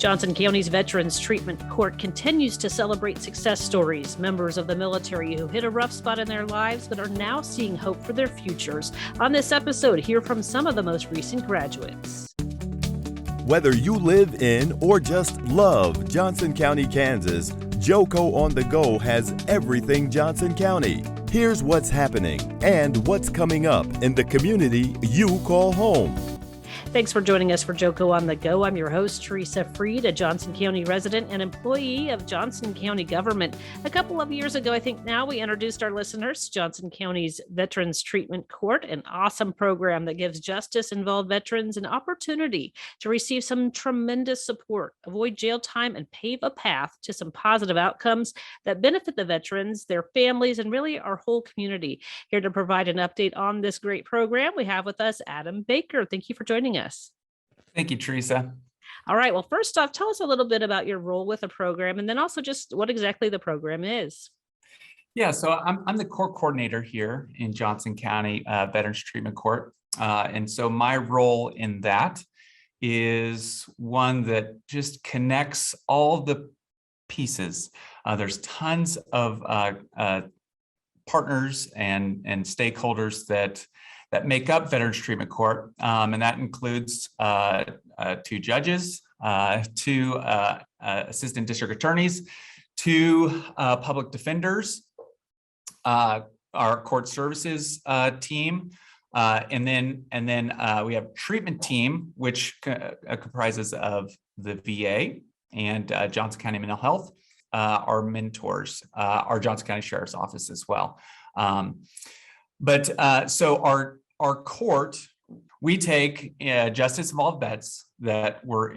Johnson County's Veterans Treatment Court continues to celebrate success stories, members of the military who hit a rough spot in their lives but are now seeing hope for their futures. On this episode, hear from some of the most recent graduates. Whether you live in or just love Johnson County, Kansas, JoCo on the Go has everything Johnson County. Here's what's happening and what's coming up in the community you call home. Thanks for joining us for JoCo on the Go. I'm your host, Teresa Freed, a Johnson County resident and employee of Johnson County government. A couple of years ago, I think now, we introduced our listeners Johnson County's Veterans Treatment Court, an awesome program that gives justice-involved veterans an opportunity to receive some tremendous support, avoid jail time, and pave a path to some positive outcomes that benefit the veterans, their families, and really our whole community. Here to provide an update on this great program, we have with us Adam Baker. Thank you for joining us. Thank you, Teresa. All right. Well, first off, tell us a little bit about your role with the program, and then also just what exactly the program is. Yeah, so I'm the court coordinator here in Johnson County Veterans Treatment Court. And so my role in that is one that just connects all the pieces. There's tons of partners and stakeholders that make up Veterans Treatment Court, and that includes two judges, two assistant district attorneys, two public defenders, our court services team, and then we have treatment team, which comprises of the VA and Johnson County Mental Health, our mentors, our Johnson County Sheriff's Office as well. So our court, we take justice-involved vets that were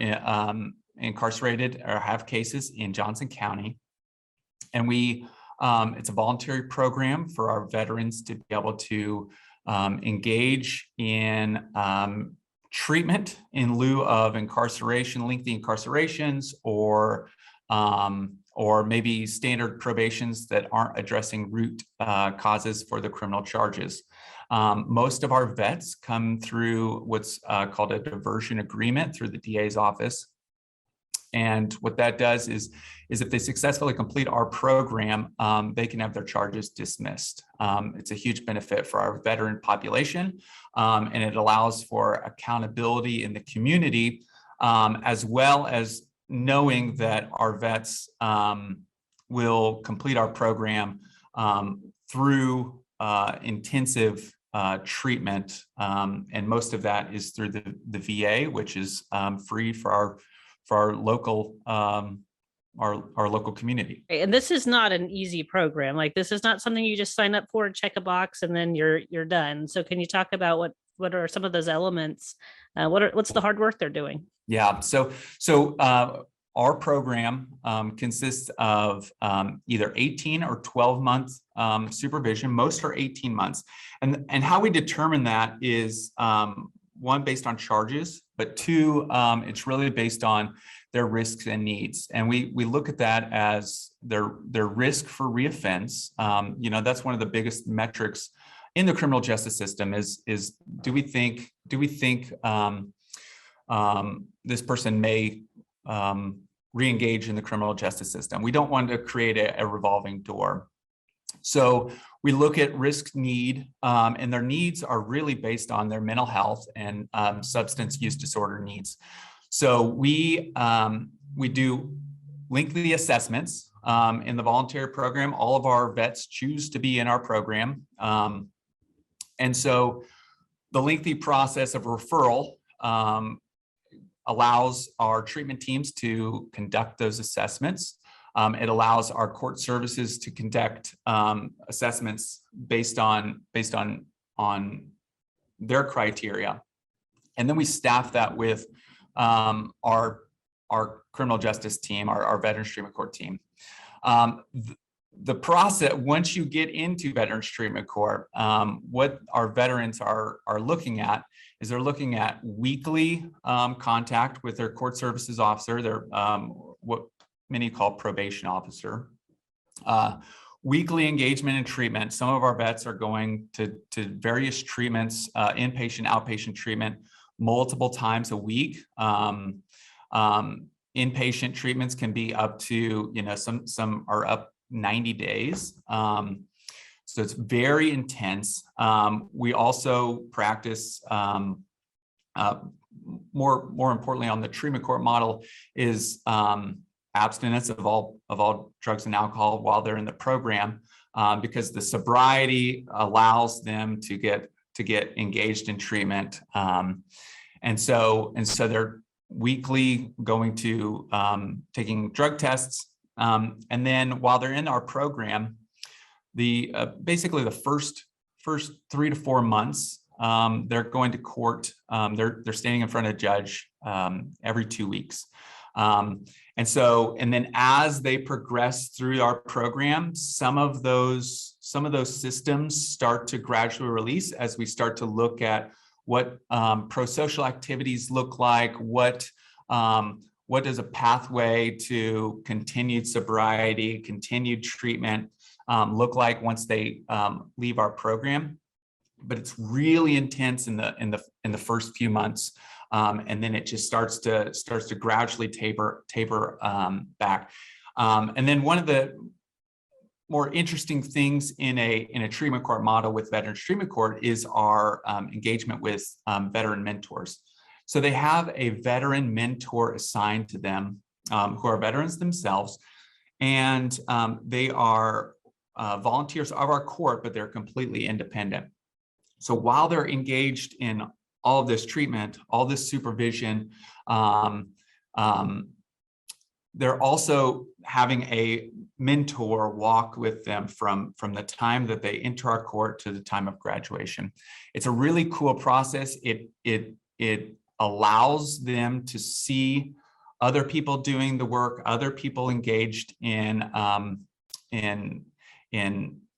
incarcerated or have cases in Johnson County, and it's a voluntary program for our veterans to be able to engage in treatment in lieu of incarceration, lengthy incarcerations, or maybe standard probations that aren't addressing root causes for the criminal charges. Most of our vets come through what's called a diversion agreement through the DA's office. And what that does is if they successfully complete our program, they can have their charges dismissed. It's a huge benefit for our veteran population, and it allows for accountability in the community, as well as knowing that our vets will complete our program through intensive treatment, and most of that is through the VA, which is free for our local our local community. And this is not an easy program. Like, this is not something you just sign up for and check a box and then you're done. So can you talk about what are some of those elements? What's the hard work they're doing? Yeah. So our program consists of either 18 or 12 month supervision. Most are 18 months. And how we determine that is one, based on charges, but two, it's really based on their risks and needs. And we look at that as their risk for reoffense. That's one of the biggest metrics in the criminal justice system is do we think this person may re-engage in the criminal justice system? We don't want to create a revolving door. So we look at risk need, and their needs are really based on their mental health and substance use disorder needs. So we do lengthy assessments in the voluntary program. All of our vets choose to be in our program. And so the lengthy process of referral allows our treatment teams to conduct those assessments. It allows our court services to conduct assessments based on their criteria, and then we staff that with our criminal justice team, our Veterans Treatment Court team. The process, once you get into Veterans Treatment Court, what our veterans are looking at is they're looking at weekly contact with their court services officer, their what many call probation officer, weekly engagement and treatment. Some of our vets are going to various treatments, inpatient, outpatient treatment, multiple times a week. inpatient treatments can be up to, some are up 90 days. So it's very intense. We also practice, more importantly on the treatment court model is abstinence of all drugs and alcohol while they're in the program, because the sobriety allows them to get engaged in treatment. And so they're weekly going to taking drug tests. And then while they're in our program, basically the first 3 to 4 months, they're going to court. They're standing in front of a judge every 2 weeks. And then as they progress through our program, some of those systems start to gradually release as we start to look at what pro-social activities look like, what does a pathway to continued sobriety, continued treatment look like once they leave our program. But it's really intense in the first few months, and then it just starts to gradually taper back. And then one of the more interesting things in a treatment court model with Veterans Treatment Court is our engagement with veteran mentors. So they have a veteran mentor assigned to them who are veterans themselves, and they are volunteers of our court, but they're completely independent. So while they're engaged in all of this treatment, all this supervision, they're also having a mentor walk with them from the time that they enter our court to the time of graduation. It's a really cool process. It allows them to see other people doing the work, other people engaged in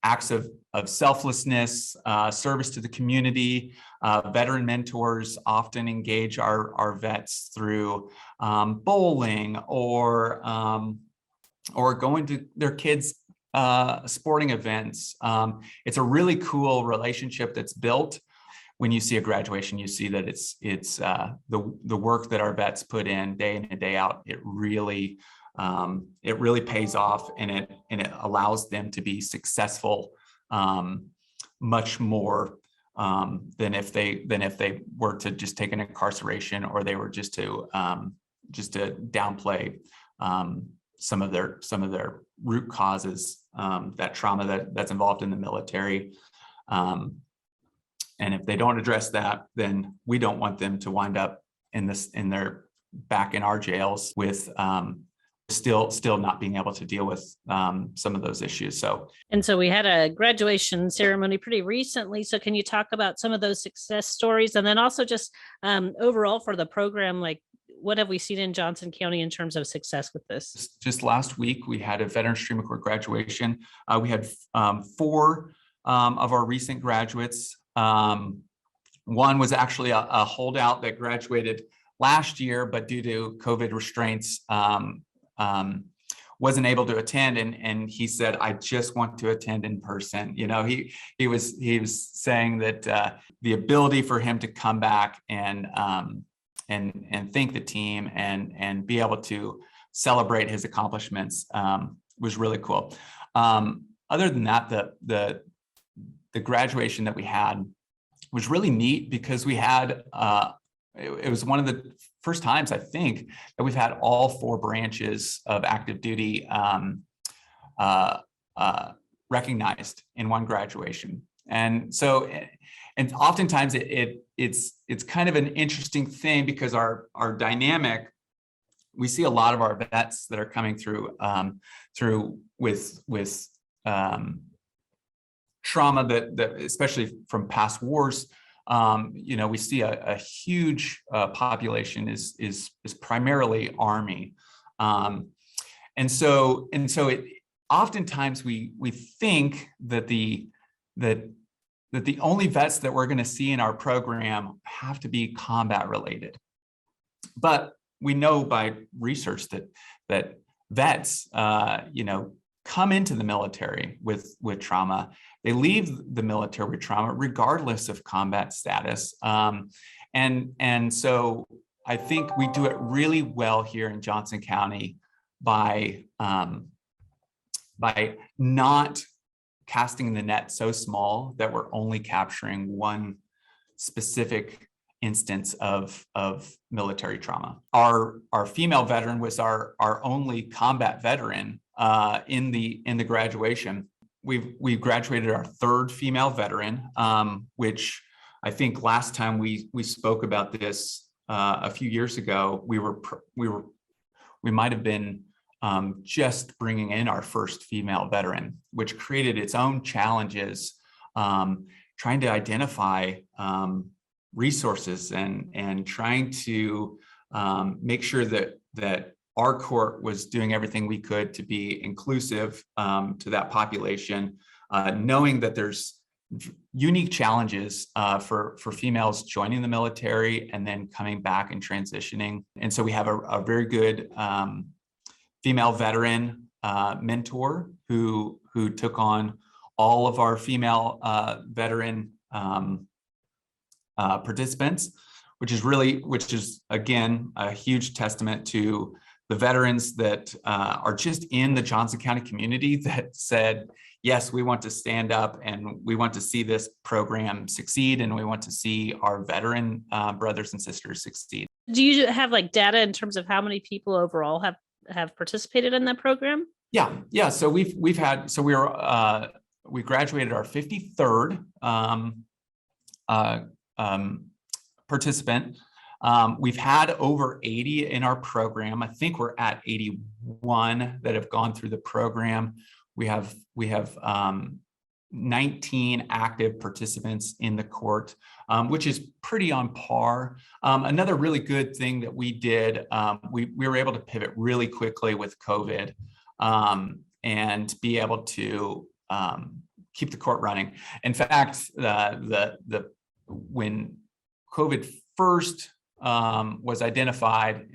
acts of selflessness, service to the community. Veteran mentors often engage our vets through bowling or going to their kids' sporting events. It's a really cool relationship that's built. When you see a graduation, you see that it's the work that our vets put in day and day out. It really pays off, and it allows them to be successful much more than if they were to just take an incarceration, or they were just to downplay some of their root causes, that trauma that's involved in the military. And if they don't address that, then we don't want them to wind up back in our jails with still not being able to deal with some of those issues. So we had a graduation ceremony pretty recently. So can you talk about some of those success stories, and then also just overall for the program, like what have we seen in Johnson County in terms of success with this? Just last week, we had a Veterans Treatment Court graduation. We had 4 of our recent graduates. One was actually a holdout that graduated last year, but due to COVID restraints, wasn't able to attend, and he said, "I just want to attend in person." He was saying that the ability for him to come back and thank the team and be able to celebrate his accomplishments was really cool. Other than that, the graduation that we had was really neat because we had it was one of the first times, I think, that we've had all 4 branches of active duty recognized in one graduation. And so, and oftentimes it's kind of an interesting thing because our dynamic, we see a lot of our vets that are coming through with trauma that especially from past wars. We see a huge population is primarily Army, and so it oftentimes we think that the only vets that we're going to see in our program have to be combat related, but we know by research that vets come into the military with trauma. They leave the military with trauma regardless of combat status. And so I think we do it really well here in Johnson County by not casting the net so small that we're only capturing one specific instance of military trauma. Our female veteran was our only combat veteran in the graduation. We've graduated our third female veteran, which I think last time we spoke about this a few years ago, we might have been just bringing in our first female veteran, which created its own challenges, trying to identify resources and trying to make sure that our court was doing everything we could to be inclusive to that population, knowing that there's unique challenges for females joining the military and then coming back and transitioning. And so we have a very good female veteran mentor who took on all of our female veteran participants, which is again a huge testament to the veterans that are just in the Johnson County community that said, yes, we want to stand up and we want to see this program succeed, and we want to see our veteran brothers and sisters succeed. Do you have like data in terms of how many people overall have participated in that program? Yeah. So we graduated our 53rd participant. We've had over 80 in our program. I think we're at 81 that have gone through the program. We have 19 active participants in the court, which is pretty on par. Another really good thing that we did, we were able to pivot really quickly with COVID and be able to keep the court running. In fact, when COVID first was identified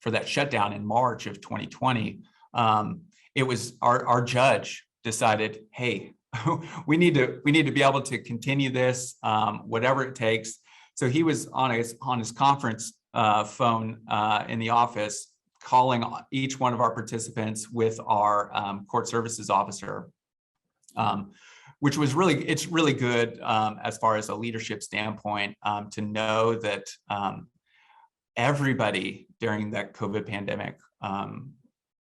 for that shutdown in March of 2020, it was our judge decided, hey, we need to be able to continue this, whatever it takes. So he was on his conference phone in the office, calling each one of our participants with our court services officer, which was it's really good as far as a leadership standpoint to know that everybody during that COVID pandemic,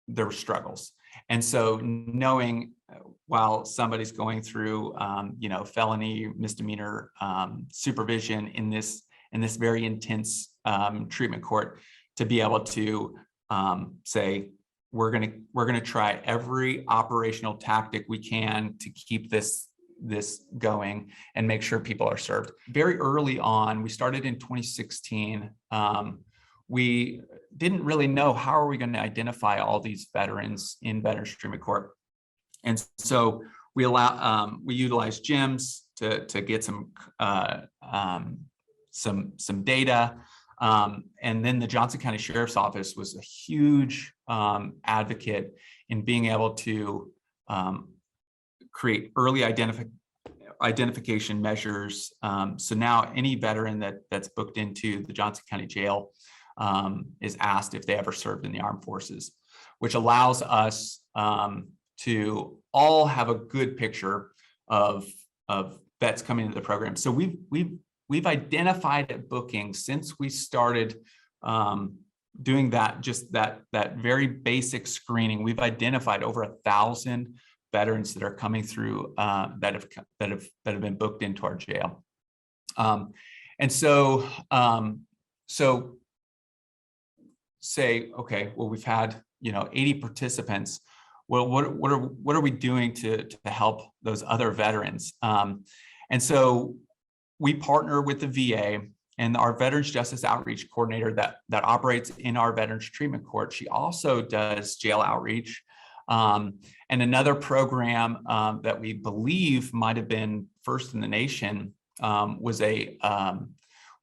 there were struggles. And so knowing while somebody's going through, felony, misdemeanor supervision in this very intense treatment court, to be able to say, we're gonna try every operational tactic we can to keep this going and make sure people are served. Very early on, we started in 2016. We didn't really know how are we going to identify all these veterans in Veterans Treatment Court, and so we utilized gyms to get some data, and then the Johnson County Sheriff's Office was a huge advocate in being able to create early identification measures. So now any veteran that's booked into the Johnson County Jail is asked if they ever served in the armed forces, which allows us to all have a good picture of vets coming into the program. So we've identified at booking, since we started doing that very basic screening, we've identified over 1,000 veterans that are coming through that have been booked into our jail. And so say, okay, well, we've had 80 participants. Well, what are we doing to help those other veterans? And so we partner with the VA and our Veterans Justice Outreach Coordinator that operates in our Veterans Treatment Court. She also does jail outreach. And another program that we believe might have been first in the nation was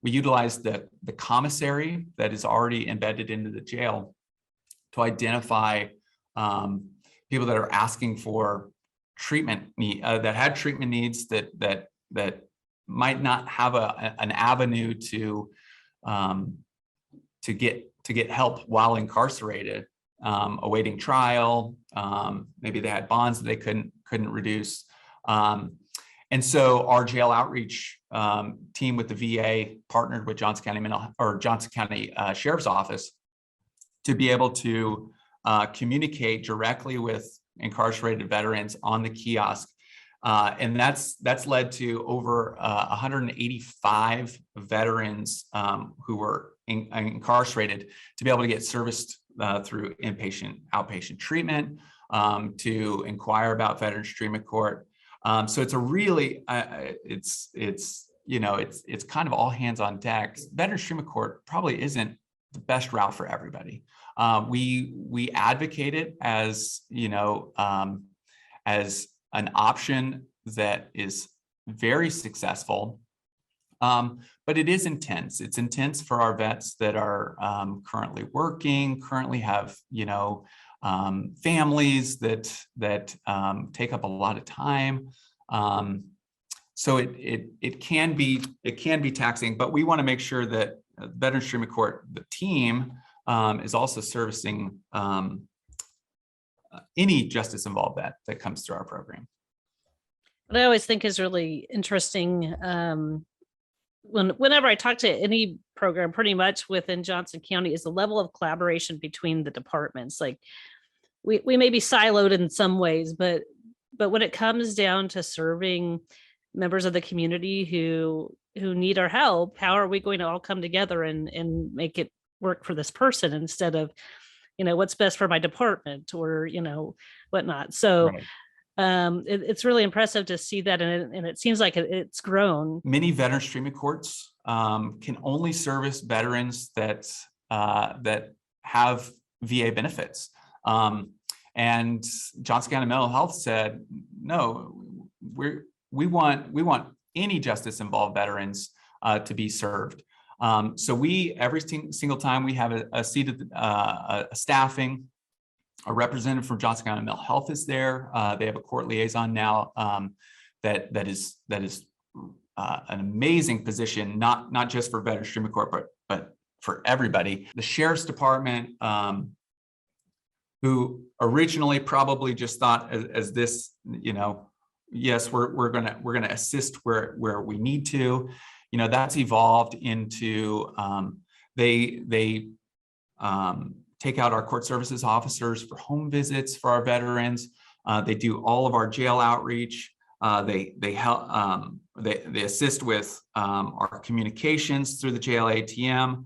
we utilized the commissary that is already embedded into the jail to identify people that are asking for treatment that had treatment needs that might not have an avenue to get help while incarcerated, awaiting trial. Maybe they had bonds that they couldn't reduce. And so our jail outreach team with the VA partnered with Johnson County Sheriff's Office to be able to communicate directly with incarcerated veterans on the kiosk. And that's led to over 185 veterans who were incarcerated to be able to get serviced through inpatient, outpatient treatment, to inquire about Veterans Treatment Court. So it's a really, it's kind of all hands on deck. Veterans Treatment Court probably isn't the best route for everybody. We advocate it as, as an option that is very successful, but it is intense. It's intense for our vets that are currently working, currently have, families that take up a lot of time. So it can be taxing, but we want to make sure that Veterans Treatment Court, the team, is also servicing any justice involved that comes through our program. What I always think is really interesting, whenever I talk to any program, pretty much within Johnson County, is the level of collaboration between the departments. Like we may be siloed in some ways, but when it comes down to serving members of the community who need our help, how are we going to all come together and make it work for this person instead of, what's best for my department or, whatnot. So Right. It's really impressive to see that. And it seems like it's grown. Many Veterans Treatment Courts can only service veterans that have VA benefits. And Johnson County Mental Health said, no, we want any justice involved veterans to be served. So every single time we have a seated staffing, a representative from Johnson County Mental Health is there. They have a court liaison now that is an amazing position, not just for Veterans Treatment Court, but for everybody. The Sheriff's Department, who originally probably just thought as this, yes, we're gonna assist where we need to. That's evolved into they take out our court services officers for home visits for our veterans. They do all of our jail outreach. They help. They assist with our communications through the jail ATM.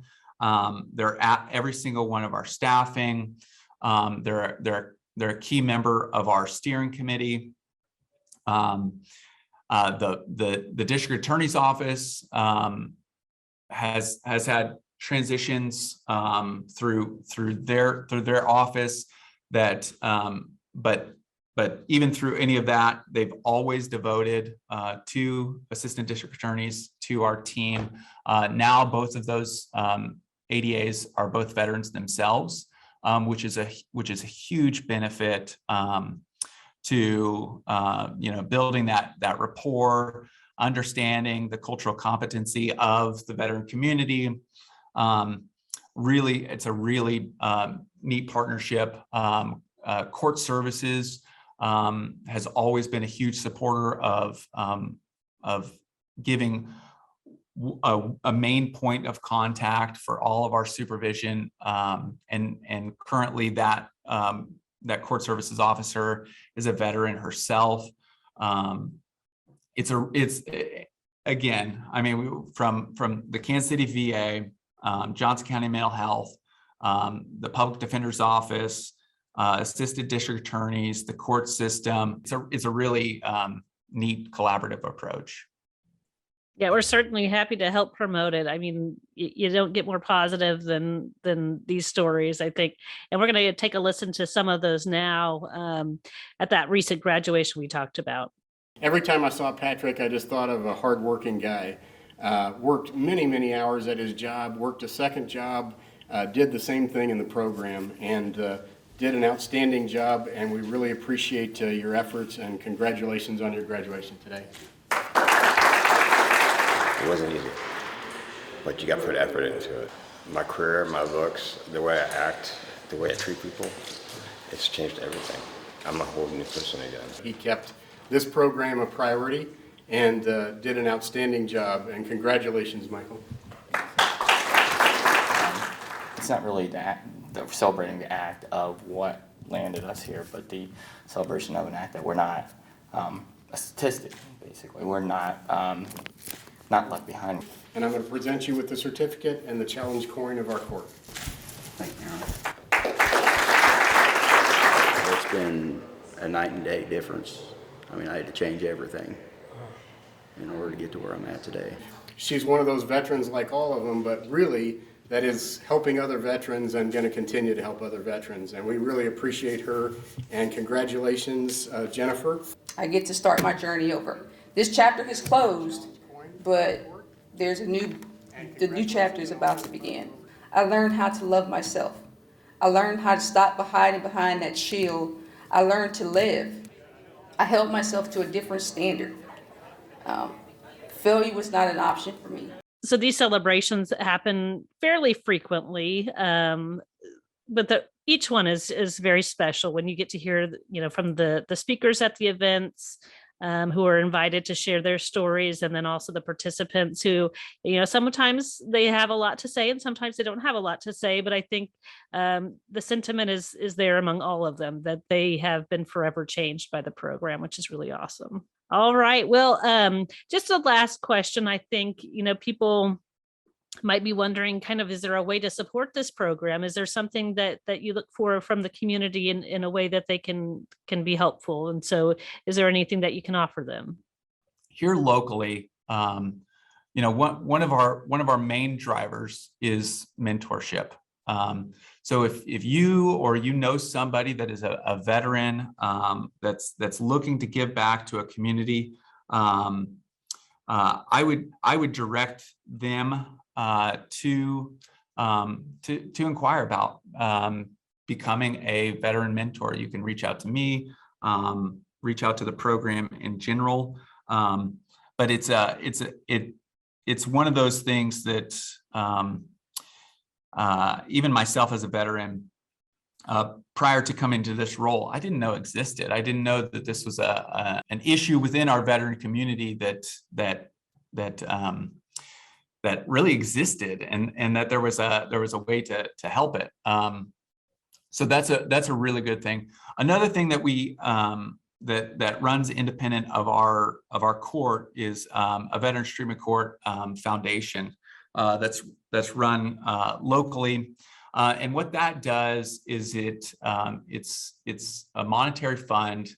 They're at every single one of our staffing. They're a key member of our steering committee. The district attorney's office has had transitions through their office that but even through any of that, they've always devoted two assistant district attorneys to our team. Now both of those ADAs are both veterans themselves, which is a huge benefit to building that rapport, understanding the cultural competency of the veteran community. Really, it's a really neat partnership. Court Services has always been a huge supporter of giving a main point of contact for all of our supervision, and currently that Court Services officer is a veteran herself. It's again, I mean, from the Kansas City VA, Johnson County Mental Health, the Public Defender's Office, assisted district attorneys, the court system. It's a really neat collaborative approach. Yeah, we're certainly happy to help promote it. I mean, you don't get more positive than these stories, I think. And we're going to take a listen to some of those now at that recent graduation we talked about. Every time I saw Patrick, I just thought of a hardworking guy. Worked many, many hours at his job, worked a second job, did the same thing in the program, and did an outstanding job. And we really appreciate your efforts, and congratulations on your graduation today. It wasn't easy, but you got to put effort into it. My career, my looks, the way I act, the way I treat people, it's changed everything. I'm a whole new person again. He kept this program a priority and did an outstanding job. And congratulations, Michael. It's not really the celebrating the act of what landed us here, but the celebration of an act that we're not a statistic, basically. We're not left behind. And I'm going to present you with the certificate and the challenge coin of our court. Thank you. It's been a night and day difference. I mean, I had to change everything in order to get to where I'm at today. She's one of those veterans like all of them, but really that is helping other veterans and going to continue to help other veterans. And we really appreciate her. And congratulations, Jennifer. I get to start my journey over. This chapter has closed, but there's the new chapter is about to begin. I learned how to love myself. I learned how to stop hiding behind that shield. I learned to live. I held myself to a different standard. Failure was not an option for me. So these celebrations happen fairly frequently, but each one is very special when you get to hear, from the speakers at the events, who are invited to share their stories, and then also the participants who, sometimes they have a lot to say and sometimes they don't have a lot to say. But I think the sentiment is there among all of them that they have been forever changed by the program, which is really awesome. All right. Well, just a last question. I think, people might be wondering is there a way to support this program? Is there something that you look for from the community in a way that they can be helpful? And so is there anything that you can offer them? Here locally, one of our main drivers is mentorship. So if you or somebody that is a veteran that's looking to give back to a community, I would direct them to inquire about becoming a veteran mentor. You can reach out to me, reach out to the program in general, but it's one of those things that even myself as a veteran, prior to coming to this role, I didn't know existed. I didn't know that this was an issue within our veteran community that really existed, and that there was a way to help it. So that's a really good thing. Another thing that we that runs independent of our court is a Veterans Treatment Court Foundation that's run locally. And what that does is it's a monetary fund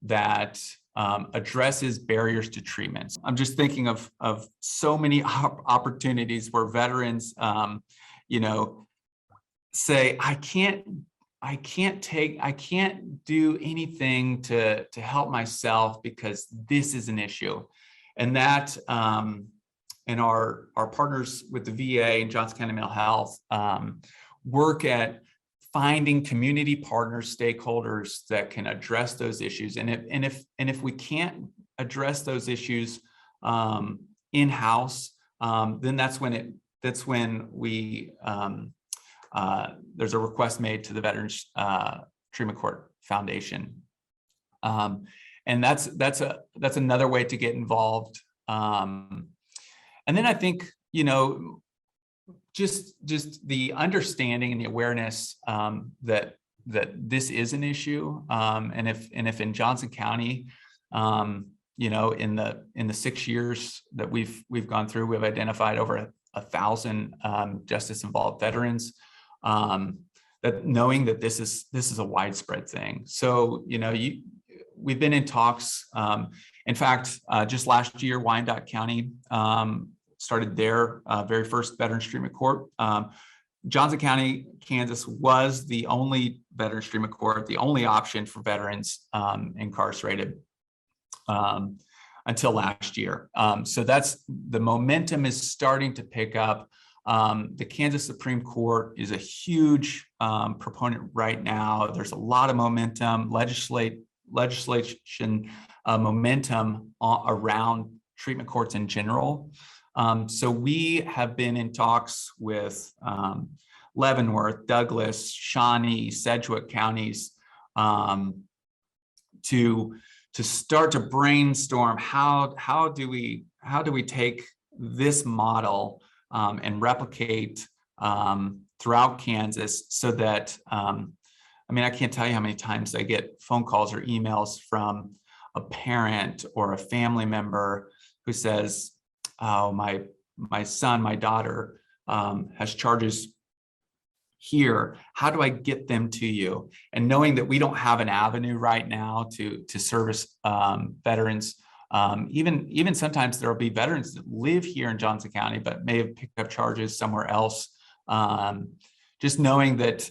that addresses barriers to treatment. I'm just thinking of so many opportunities where veterans, say, I can't do anything to help myself because this is an issue. And that, and our partners with the VA and Johnson County Mental Health work at finding community partners, stakeholders that can address those issues. And if we can't address those issues in-house, then that's when we there's a request made to the Veterans Treatment Court Foundation, and that's another way to get involved. And then I think just the understanding and the awareness that this is an issue, and if in Johnson County, in the 6 years that we've gone through, we've identified over 1,000 justice involved veterans. That knowing that this is a widespread thing. So we've been in talks. In fact, just last year, Wyandotte County started their very first Veterans Treatment Court. Johnson County, Kansas was the only Veterans Treatment Court, the only option for veterans incarcerated until last year. So the momentum is starting to pick up. The Kansas Supreme Court is a huge proponent right now. There's a lot of momentum, legislation momentum around treatment courts in general. So we have been in talks with Leavenworth, Douglas, Shawnee, Sedgwick counties to start to brainstorm how do we take this model and replicate throughout Kansas, so that I can't tell you how many times I get phone calls or emails from a parent or a family member who says, "Oh, my son, my daughter has charges here. How do I get them to you?" And knowing that we don't have an avenue right now to service veterans, even sometimes there will be veterans that live here in Johnson County but may have picked up charges somewhere else. Just knowing that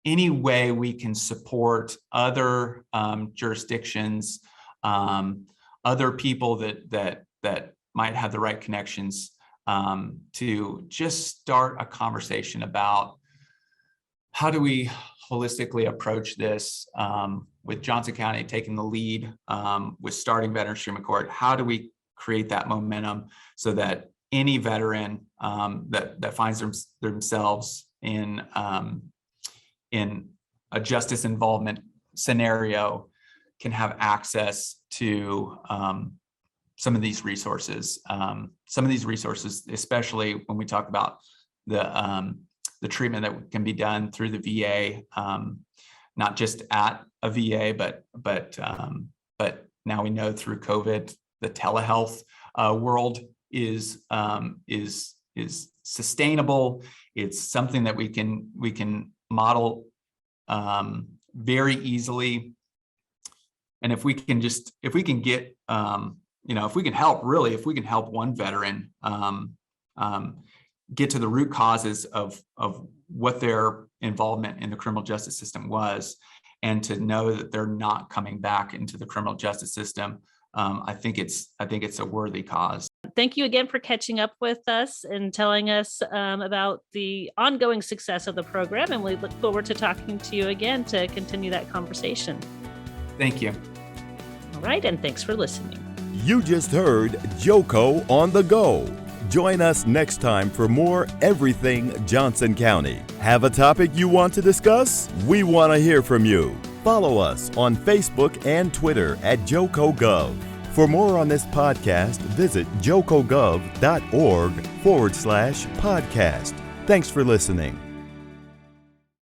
any way we can support other jurisdictions, other people that might have the right connections, to just start a conversation about how do we holistically approach this, with Johnson County taking the lead with starting Veterans Treatment Court. How do we create that momentum so that any veteran that finds themselves in a justice involvement scenario can have access to some of these resources. Some of these resources, especially when we talk about the treatment that can be done through the VA, not just at a VA, but now we know through COVID, the telehealth world is sustainable. It's something that we can model very easily. And if we can get, if we can help one veteran get to the root causes of what their involvement in the criminal justice system was, and to know that they're not coming back into the criminal justice system, I think it's a worthy cause. Thank you again for catching up with us and telling us about the ongoing success of the program. And we look forward to talking to you again to continue that conversation. Thank you. All right. And thanks for listening. You just heard JoCo on the Go. Join us next time for more Everything Johnson County. Have a topic you want to discuss? We want to hear from you. Follow us on Facebook and Twitter at JoCoGov. For more on this podcast, visit jocogov.org/podcast. Thanks for listening.